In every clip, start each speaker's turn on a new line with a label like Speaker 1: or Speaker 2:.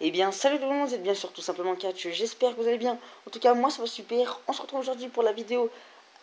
Speaker 1: Eh bien, salut tout le monde, vous êtes bien sûr tout simplement Catch, j'espère que vous allez bien. En tout cas, moi ça va super. On se retrouve aujourd'hui pour la vidéo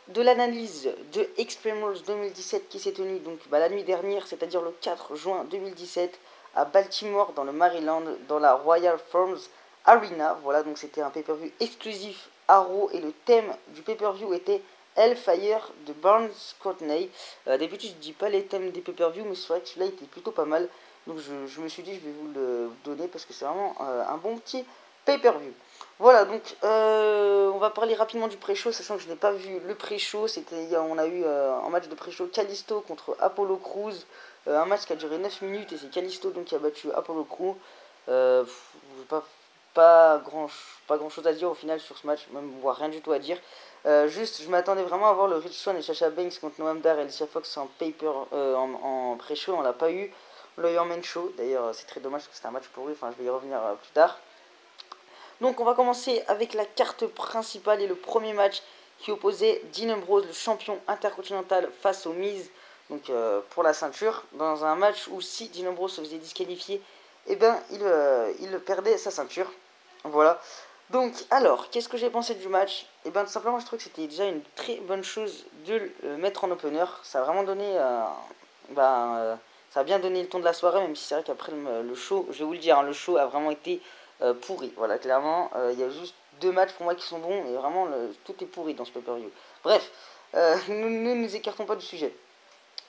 Speaker 1: de l'analyse de Extreme Rules 2017 qui s'est tenue donc la nuit dernière, c'est-à-dire le 4 juin 2017 à Baltimore, dans le Maryland, dans la Royal Farms Arena. Voilà, donc c'était un pay-per-view exclusif à Raw et le thème du pay-per-view était Hellfire de Barnes Courtney. D'habitude, je dis pas les thèmes des pay-per-view, mais c'est vrai que celui-là était plutôt pas mal. Donc je me suis dit je vais vous le donner parce que c'est vraiment un bon petit pay-per-view. Voilà, donc on va parler rapidement du pré-show, sachant que je n'ai pas vu le pré-show. On a eu un match de pré-show Kalisto contre Apollo Crews. Un match qui a duré 9 minutes et c'est Kalisto donc qui a battu Apollo Crews. Pas, pas grand chose à dire au final sur ce match, même voire rien du tout à dire. Juste, je m'attendais vraiment à voir le Rich Swann et Sasha Banks contre Noam Dar et Alicia Fox en pré-show, on l'a pas eu. On l'a eu en main show, d'ailleurs c'est très dommage parce que c'était un match pour eux, enfin je vais y revenir plus tard. Donc on va commencer avec la carte principale et le premier match qui opposait Dean Ambrose, le champion intercontinental, face au Miz, donc pour la ceinture, dans un match où si Dean Ambrose se faisait disqualifier, eh ben il perdait sa ceinture. Voilà. Donc alors, qu'est-ce que j'ai pensé du match? Eh ben tout simplement je trouve que c'était déjà une très bonne chose de le mettre en opener. Ça a vraiment donné ça a bien donné le ton de la soirée, même si c'est vrai qu'après le show, je vais vous le dire, hein, le show a vraiment été pourri. Voilà, clairement, il y a juste deux matchs pour moi qui sont bons et vraiment tout est pourri dans ce pay-per-view. Bref, nous ne nous écartons pas du sujet.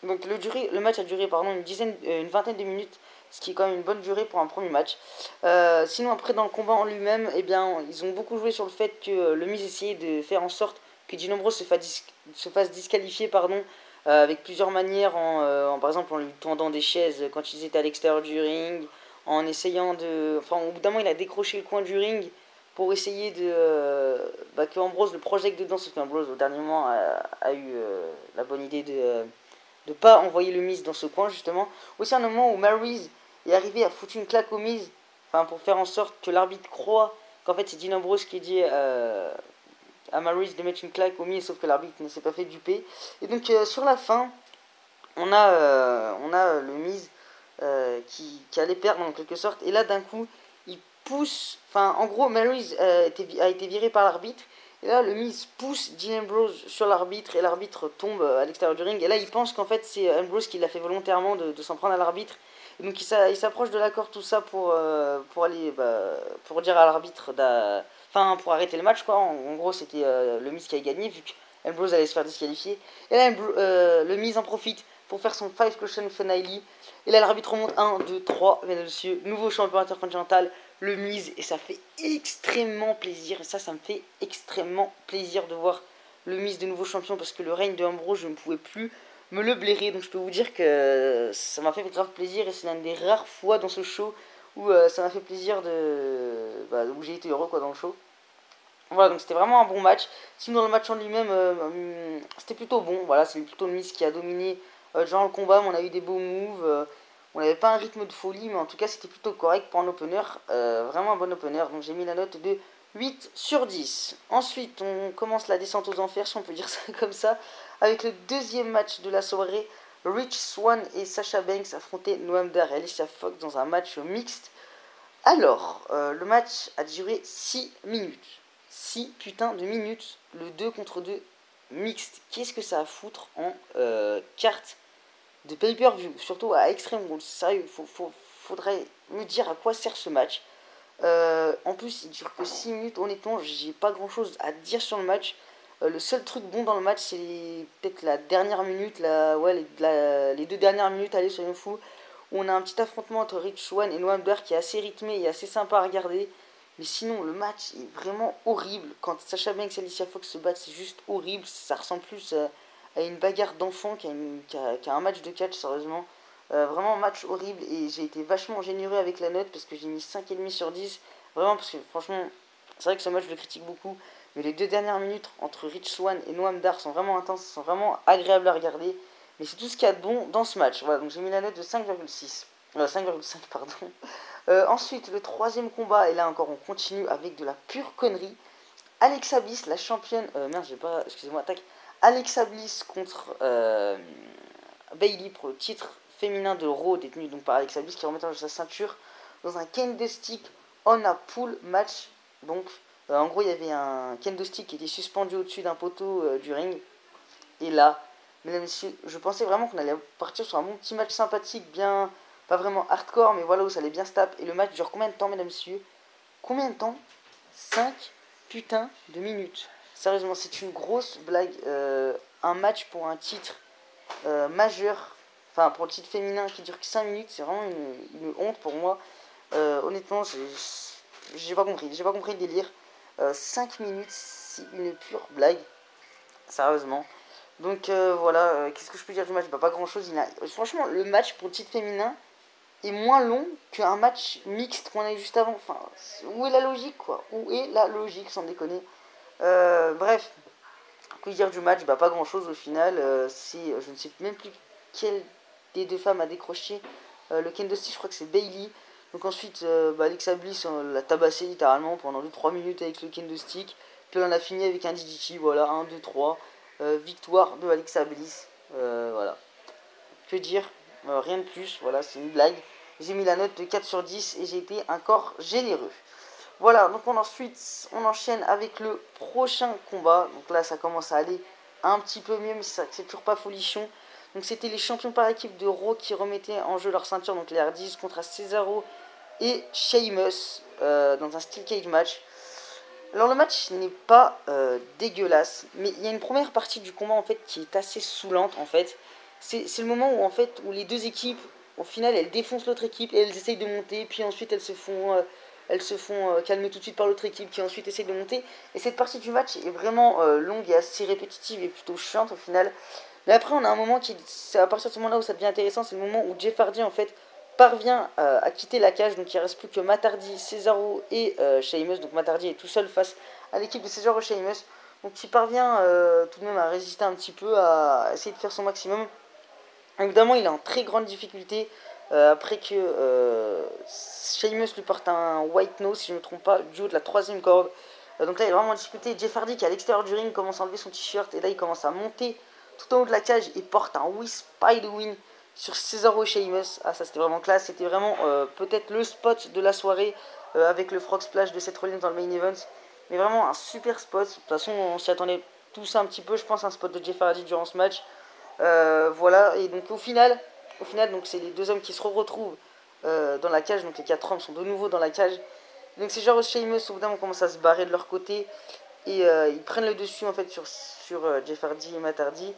Speaker 1: Donc le match a duré une vingtaine de minutes, ce qui est quand même une bonne durée pour un premier match. Sinon après dans le combat en lui-même, eh bien ils ont beaucoup joué sur le fait que le Miz essayait de faire en sorte que Dean Ambrose se fasse disqualifier avec plusieurs manières, par exemple en lui tendant des chaises quand ils étaient à l'extérieur du ring, en essayant de... Enfin au bout d'un moment il a décroché le coin du ring pour essayer que Ambrose le projette dedans, sauf qu'Ambrose au dernier moment a eu la bonne idée de pas envoyer le Miz dans ce coin justement. Aussi un moment où Maryse est arrivé à foutre une claque au Miz, enfin pour faire en sorte que l'arbitre croit qu'en fait c'est Dean Ambrose qui dit à Maryse de mettre une claque au Miz, sauf que l'arbitre ne s'est pas fait duper. Et donc sur la fin, on a le Miz qui allait perdre en quelque sorte, et là d'un coup il pousse, enfin en gros Maryse a été viré par l'arbitre. Et là, le Miz pousse Dean Ambrose sur l'arbitre et l'arbitre tombe à l'extérieur du ring. Et là, il pense qu'en fait, c'est Ambrose qui l'a fait volontairement de s'en prendre à l'arbitre. Et donc, il s'approche de la corde, tout ça, pour aller, pour dire à l'arbitre, enfin, pour arrêter le match, quoi. En gros, c'était le Miz qui a gagné, vu qu'Ambrose allait se faire disqualifier. Et là, le Miz en profite pour faire son Five Cushion Finale. Et là, l'arbitre remonte 1, 2, 3, mesdames et messieurs, nouveau champion intercontinental, le Miz, et ça fait extrêmement plaisir, et ça me fait extrêmement plaisir de voir le Miz de nouveau champion, parce que le règne de Ambrose, je ne pouvais plus me le blairer, donc je peux vous dire que ça m'a fait grave plaisir, et c'est l'une des rares fois dans ce show où ça m'a fait plaisir où j'ai été heureux quoi dans le show. Voilà, donc c'était vraiment un bon match. Sinon, dans le match en lui-même, c'était plutôt bon. Voilà, c'est plutôt le Miz qui a dominé durant le combat, mais on a eu des beaux moves. On n'avait pas un rythme de folie, mais en tout cas, c'était plutôt correct pour un opener. Vraiment un bon opener. Donc j'ai mis la note de 8 sur 10. Ensuite, on commence la descente aux enfers, si on peut dire ça comme ça, avec le deuxième match de la soirée. Rich Swann et Sasha Banks affrontaient Noam Dar et Alicia Fox dans un match mixte. Alors, le match a duré 6 minutes. 6 putains de minutes, le 2 contre 2 mixte. Qu'est-ce que ça a à foutre en carte de pay-per-view, surtout à Extreme Rules? Sérieux, faudrait me dire à quoi sert ce match. En plus, il dure que 6 minutes. Honnêtement, j'ai pas grand-chose à dire sur le match. Le seul truc bon dans le match, c'est peut-être la dernière minute, les deux dernières minutes, allez, soyons fous. On a un petit affrontement entre Rich Swann et Noam Dar qui est assez rythmé et assez sympa à regarder. Mais sinon, le match est vraiment horrible. Quand Sasha Banks et Alicia Fox se battent, c'est juste horrible. Ça ressemble plus à une bagarre d'enfant qu'à un match de catch, sérieusement. Vraiment, match horrible. Et j'ai été vachement généreux avec la note parce que j'ai mis 5,5 sur 10. Vraiment, parce que franchement, c'est vrai que ce match, je le critique beaucoup. Mais les deux dernières minutes entre Rich Swann et Noam Dar sont vraiment intenses, sont vraiment agréables à regarder. Mais c'est tout ce qu'il y a de bon dans ce match. Voilà, donc j'ai mis la note de 5,6. 5,5, pardon. Ensuite, le troisième combat, et là encore on continue avec de la pure connerie. Alexa Bliss, la championne. Merde, j'ai pas. Excusez-moi, attaque. Alexa Bliss contre Bayley pour le titre féminin de Raw, détenu donc par Alexa Bliss, qui remet en jeu sa ceinture dans un Kendo Stick on a pool match. Donc, en gros, il y avait un kendo stick qui était suspendu au-dessus d'un poteau du ring. Et là, mesdames et messieurs, je pensais vraiment qu'on allait partir sur un bon petit match sympathique, bien, pas vraiment hardcore, mais voilà où ça allait bien se taper. Et le match dure combien de temps, mesdames et messieurs? Combien de temps? 5 putains de minutes. Sérieusement, c'est une grosse blague. Un match pour un titre majeur, enfin pour le titre féminin qui dure que 5 minutes, c'est vraiment une honte pour moi. Honnêtement, j'ai pas compris. J'ai pas compris le délire. 5 minutes, c'est une pure blague. Sérieusement. Donc voilà, qu'est-ce que je peux dire du match? Bah, pas grand chose. Franchement, le match pour le titre féminin est moins long qu'un match mixte qu'on a eu juste avant. Enfin, où est la logique, quoi? Où est la logique, sans déconner? Bref, que dire du match? Bah, pas grand chose au final. Je ne sais même plus quelle des deux femmes a décroché le kendo stick, je crois que c'est Bailey. Donc ensuite, bah, Alexa Bliss l'a tabassé littéralement pendant 2-3 minutes avec le kendo stick. Puis on a fini avec un DDT, voilà, 1, 2, 3. Victoire de Alexa Bliss. Voilà. Que dire? Rien de plus, voilà, c'est une blague. J'ai mis la note de 4 sur 10 et j'ai été encore généreux. Voilà, donc ensuite, on enchaîne avec le prochain combat. Donc là, ça commence à aller un petit peu mieux, mais c'est toujours pas folichon. Donc c'était les champions par équipe de Raw qui remettaient en jeu leur ceinture, donc les Hardys contre Cesaro et Sheamus dans un steel cage match. Alors le match n'est pas dégueulasse, mais il y a une première partie du combat en fait qui est assez saoulante en fait. C'est le moment où en fait où les deux équipes, au final, elles défoncent l'autre équipe et elles essayent de monter, puis ensuite elles se font calmer tout de suite par l'autre équipe qui ensuite essaye de monter. Et cette partie du match est vraiment longue et assez répétitive et plutôt chiante au final. Mais après on a un moment qui, c'est à partir de ce moment-là où ça devient intéressant, c'est le moment où Jeff Hardy en fait parvient à quitter la cage, donc il ne reste plus que Matt Hardy, Cesaro et Sheamus. Donc Matt Hardy est tout seul face à l'équipe de Cesaro et Sheamus. Donc il parvient tout de même à résister un petit peu, à essayer de faire son maximum. Évidemment, il est en très grande difficulté après que Sheamus lui porte un white nose, si je ne me trompe pas, du haut de la troisième corde. Donc là, il est vraiment en difficulté. Jeff Hardy, qui est à l'extérieur du ring, commence à enlever son t-shirt. Et là, il commence à monter tout en haut de la cage et porte un Wisp Spider Win sur Cesaro et Sheamus. Ah, ça, c'était vraiment classe. C'était vraiment peut-être le spot de la soirée avec le Frog Splash de Seth Rollins dans le main event. Mais vraiment un super spot. De toute façon, on s'y attendait tous un petit peu. Je pense un spot de Jeff Hardy durant ce match. Voilà, et donc au final donc c'est les deux hommes qui se retrouvent dans la cage, donc les quatre hommes sont de nouveau dans la cage. Donc c'est genre Sheamus, au bout d'un moment, commence à se barrer de leur côté et ils prennent le dessus en fait sur Jeff Hardy et Matt Hardy.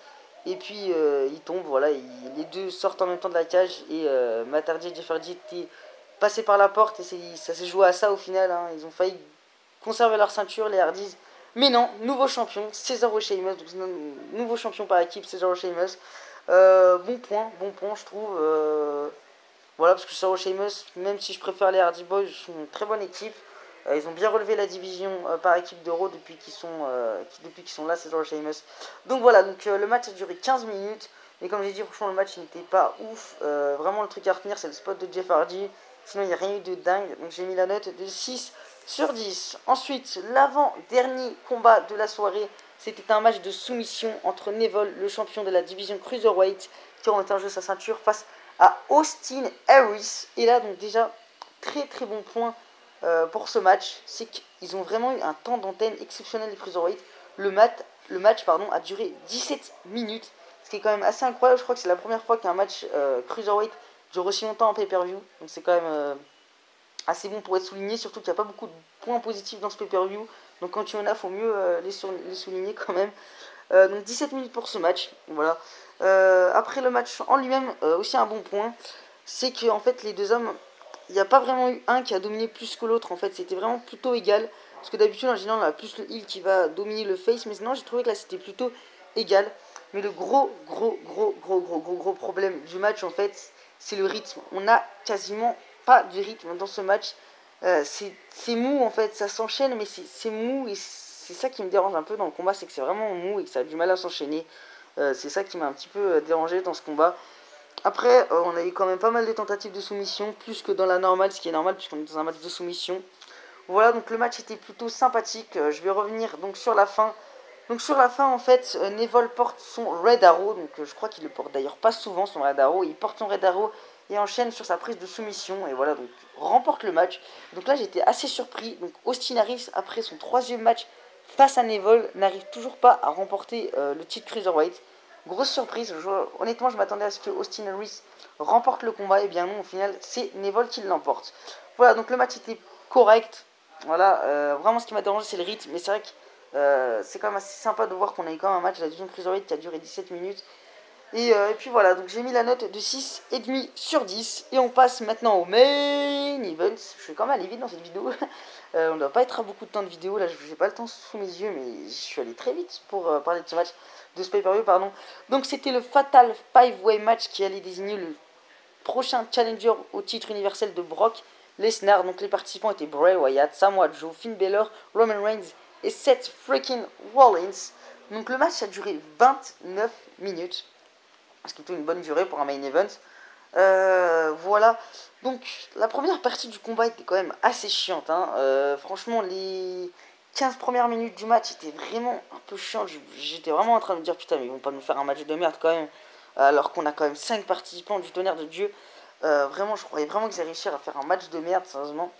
Speaker 1: Et puis ils tombent, voilà, les deux sortent en même temps de la cage et Matt Hardy et Jeff Hardy étaient passés par la porte et ça s'est joué à ça au final. Hein. Ils ont failli conserver leur ceinture, les Hardys. Mais non, nouveau champion, Cesaro Sheamus, donc nouveau champion par équipe, Cesaro Sheamus. Bon point, je trouve. Voilà, parce que Cesaro Sheamus, même si je préfère les Hardy Boys, sont une très bonne équipe. Ils ont bien relevé la division par équipe d'Euro depuis qu'ils sont là, Cesaro Sheamus. Donc voilà, donc, le match a duré 15 minutes. Et comme j'ai dit, franchement, le match n'était pas ouf. Vraiment, le truc à retenir, c'est le spot de Jeff Hardy. Sinon, il n'y a rien eu de dingue. Donc j'ai mis la note de 6 sur 10. Ensuite, l'avant-dernier combat de la soirée, c'était un match de soumission entre Neville, le champion de la division Cruiserweight, qui remettait en jeu sa ceinture, face à Austin Harris. Et là, donc déjà, très très bon point pour ce match. C'est qu'ils ont vraiment eu un temps d'antenne exceptionnel des Cruiserweight. Le match a duré 17 minutes, ce qui est quand même assez incroyable. Je crois que c'est la première fois qu'un match Cruiserweight dure aussi longtemps en pay-per-view. Donc c'est quand même assez bon pour être souligné, surtout qu'il n'y a pas beaucoup de points positifs dans ce pay-per-view. Donc quand il y en a, il faut mieux les souligner quand même. Donc 17 minutes pour ce match. Voilà. Après le match en lui-même, aussi un bon point, c'est que en fait les deux hommes, il n'y a pas vraiment eu un qui a dominé plus que l'autre. En fait, c'était vraiment plutôt égal. Parce que d'habitude, en général, on a plus le heel qui va dominer le face. Mais sinon, j'ai trouvé que là, c'était plutôt égal. Mais le gros problème du match, en fait, c'est le rythme. On n'a quasiment pas de rythme dans ce match. C'est mou, en fait. Ça s'enchaîne, mais c'est mou. Et c'est ça qui me dérange un peu dans le combat. C'est que c'est vraiment mou et que ça a du mal à s'enchaîner. C'est ça qui m'a un petit peu dérangé dans ce combat. Après, on a eu quand même pas mal de tentatives de soumission, plus que dans la normale, ce qui est normal puisqu'on est dans un match de soumission. Voilà, donc le match était plutôt sympathique. Je vais revenir donc sur la fin. Donc sur la fin, en fait, Neville porte son Red Arrow. Donc je crois qu'il le porte d'ailleurs pas souvent, son Red Arrow. Il porte son Red Arrow et enchaîne sur sa prise de soumission et voilà, donc remporte le match. Donc là j'étais assez surpris. Donc Austin Harris, après son 3e match face à Neville, n'arrive toujours pas à remporter le titre Cruiserweight. Grosse surprise, honnêtement je m'attendais à ce que Austin Harris remporte le combat, et bien non, au final c'est Neville qui l'emporte. Voilà, donc le match était correct. Voilà, vraiment ce qui m'a dérangé c'est le rythme, mais c'est vrai que c'est quand même assez sympa de voir qu'on a eu quand même un match de la division Cruiserweight qui a duré 17 minutes. Et puis voilà, donc j'ai mis la note de 6,5 sur 10. Et on passe maintenant au main event. Je suis quand même allé vite dans cette vidéo. On ne doit pas être à beaucoup de temps de vidéo. Là, j'ai pas le temps sous mes yeux, mais je suis allé très vite pour parler de ce match, de ce pay-per-view, pardon. Donc c'était le Fatal 5-Way match qui allait désigner le prochain challenger au titre universel de Brock Lesnar. Donc les participants étaient Bray Wyatt, Samoa Joe, Finn Balor, Roman Reigns et Seth freaking Rollins. Donc le match a duré 29 minutes. Ce qui est une bonne durée pour un main event. Voilà. Donc la première partie du combat était quand même assez chiante. Franchement, les 15 premières minutes du match étaient vraiment un peu chiantes. J'étais vraiment en train de me dire putain, mais ils vont pas nous faire un match de merde quand même. Alors qu'on a quand même 5 participants du tonnerre de Dieu. Vraiment, je croyais vraiment qu'ils allaient réussir à faire un match de merde, sérieusement.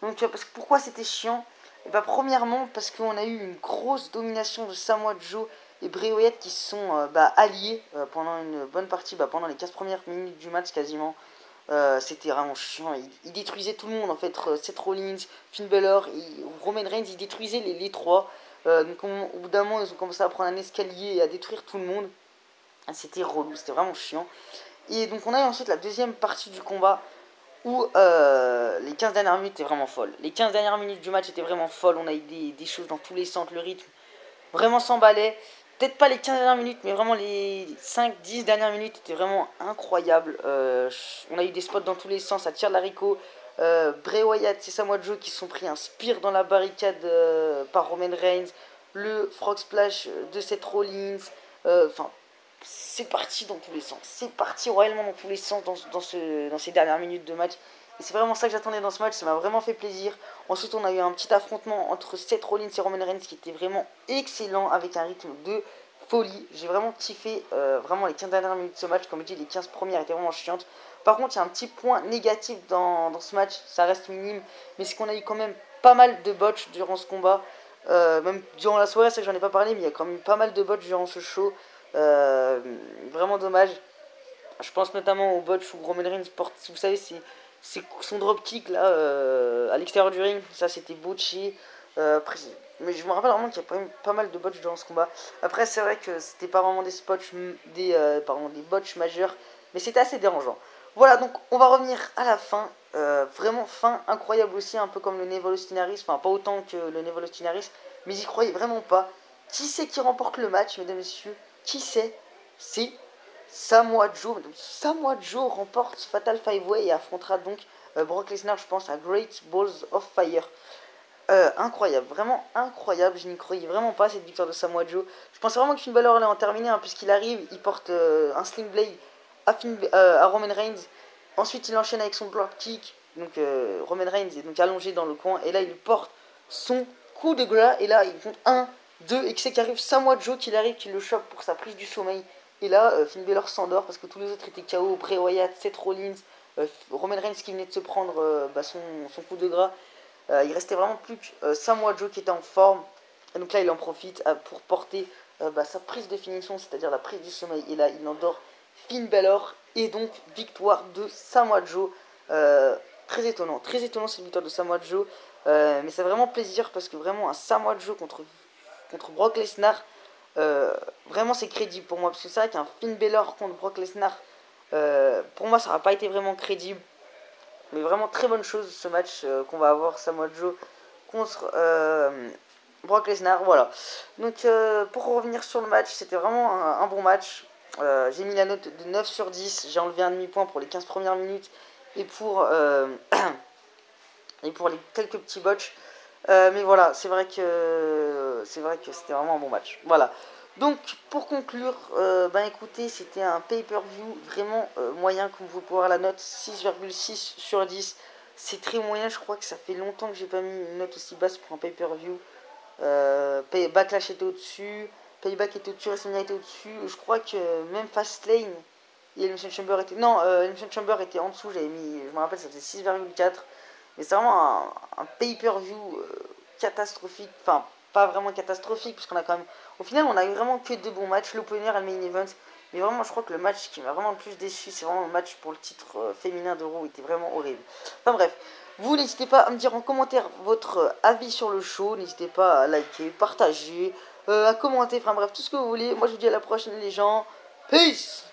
Speaker 1: Donc parce que pourquoi c'était chiant? Et bah, premièrement, parce qu'on a eu une grosse domination de Samoa Joe et Bray Wyatt qui se sont alliés pendant une bonne partie, pendant les 15 premières minutes du match quasiment. C'était vraiment chiant. Ils détruisaient tout le monde en fait. Seth Rollins, Finn Balor et Roman Reigns, ils détruisaient les trois. Donc au bout d'un moment, ils ont commencé à prendre un escalier et à détruire tout le monde. C'était relou, c'était vraiment chiant. Et donc on a eu ensuite la deuxième partie du combat où les 15 dernières minutes étaient vraiment folles. Les 15 dernières minutes du match étaient vraiment folles. On a eu des choses dans tous les sens, le rythme vraiment s'emballait. Peut-être pas les 15 dernières minutes, mais vraiment les 5-10 dernières minutes étaient vraiment incroyables. On a eu des spots dans tous les sens, ça tire l'haricot. Bray Wyatt et Samoa Joe qui se sont pris un spear dans la barricade par Roman Reigns. Le frog splash de Seth Rollins. Enfin, c'est parti dans tous les sens. C'est parti royalement dans tous les sens dans ces dernières minutes de match. Et c'est vraiment ça que j'attendais dans ce match, ça m'a vraiment fait plaisir. Ensuite, on a eu un petit affrontement entre Seth Rollins et Roman Reigns qui était vraiment excellent avec un rythme de folie. J'ai vraiment kiffé vraiment les 15 dernières minutes de ce match. Comme je dis, les 15 premières étaient vraiment chiantes. Par contre, il y a un petit point négatif dans ce match, ça reste minime, mais c'est qu'on a eu quand même pas mal de botches durant ce combat. Même durant la soirée, c'est que j'en ai pas parlé, mais il y a quand même eu pas mal de botches durant ce show. Vraiment dommage. Je pense notamment au botch où Roman Reigns porte, vous savez, c'est son dropkick là à l'extérieur du ring. Ça c'était botché. Après, mais je me rappelle vraiment qu'il y a quand même pas mal de botches durant ce combat. Après, c'est vrai que c'était pas vraiment des botches majeurs, mais c'était assez dérangeant. Voilà, donc on va revenir à la fin. Vraiment fin incroyable aussi, un peu comme le Neville Austin Harris. Enfin, pas autant que le Neville Austin Harris, mais j'y croyais vraiment pas. Qui c'est qui remporte le match, mesdames et messieurs? Qui c'est? C'est Samoa Joe. Samoa Joe remporte Fatal 5-Way et affrontera donc Brock Lesnar, je pense, à Great Balls of Fire. Incroyable, vraiment incroyable. Je n'y croyais vraiment pas cette victoire de Samoa Joe. Je pensais vraiment que Finn Balor allait en terminer, puisqu'il arrive, il porte un Sling Blade à Roman Reigns. Ensuite, il enchaîne avec son dropkick. Donc Roman Reigns est donc allongé dans le coin, et là il porte son coup de gras. Et là, il compte 1, 2, et qui c'est qui arrive? Samoa Joe qui arrive, qui le chope pour sa prise du sommeil. Et là, Finn Balor s'endort parce que tous les autres étaient KO. Bray Wyatt, Seth Rollins, Roman Reigns qui venait de se prendre son coup de gras. Il restait vraiment plus que Samoa Joe qui était en forme. Et donc là, il en profite pour porter sa prise de finition, c'est-à-dire la prise du sommeil. Et là, il endort Finn Balor. Et donc, victoire de Samoa Joe. Très étonnant cette victoire de Samoa Joe. Mais c'est vraiment plaisir parce que vraiment, un Samoa Joe contre Brock Lesnar, vraiment c'est crédible pour moi. Parce que c'est vrai qu'un Finn Balor contre Brock Lesnar, pour moi, ça n'a pas été vraiment crédible. Mais vraiment très bonne chose ce match qu'on va avoir Samoa Joe contre Brock Lesnar. Voilà. Donc pour revenir sur le match, c'était vraiment un bon match. J'ai mis la note de 9 sur 10. J'ai enlevé un demi-point pour les 15 premières minutes et pour les quelques petits botches. Mais voilà, c'est vrai que c'était vraiment un bon match. Voilà. Donc pour conclure, écoutez, c'était un pay-per-view vraiment moyen, comme vous pouvez voir la note 6,6 sur 10. C'est très moyen, je crois que ça fait longtemps que j'ai pas mis une note aussi basse pour un pay-per-view. Backlash était au-dessus, Payback était au-dessus, WrestleMania était au-dessus. Je crois que même Fastlane Et Elimination Chamber était... Non, Elimination Chamber était en dessous, j'avais mis... Je me rappelle, ça faisait 6,4. Mais c'est vraiment un pay-per-view catastrophique. Enfin, pas vraiment catastrophique, parce qu'on a quand même... Au final, on a eu vraiment que de bons matchs, l'opener et le main event. Mais vraiment, je crois que le match qui m'a vraiment le plus déçu, c'est vraiment le match pour le titre féminin de Raw. Il était vraiment horrible. Enfin bref, vous n'hésitez pas à me dire en commentaire votre avis sur le show. N'hésitez pas à liker, partager, à commenter, enfin bref, tout ce que vous voulez. Moi, je vous dis à la prochaine, les gens. Peace!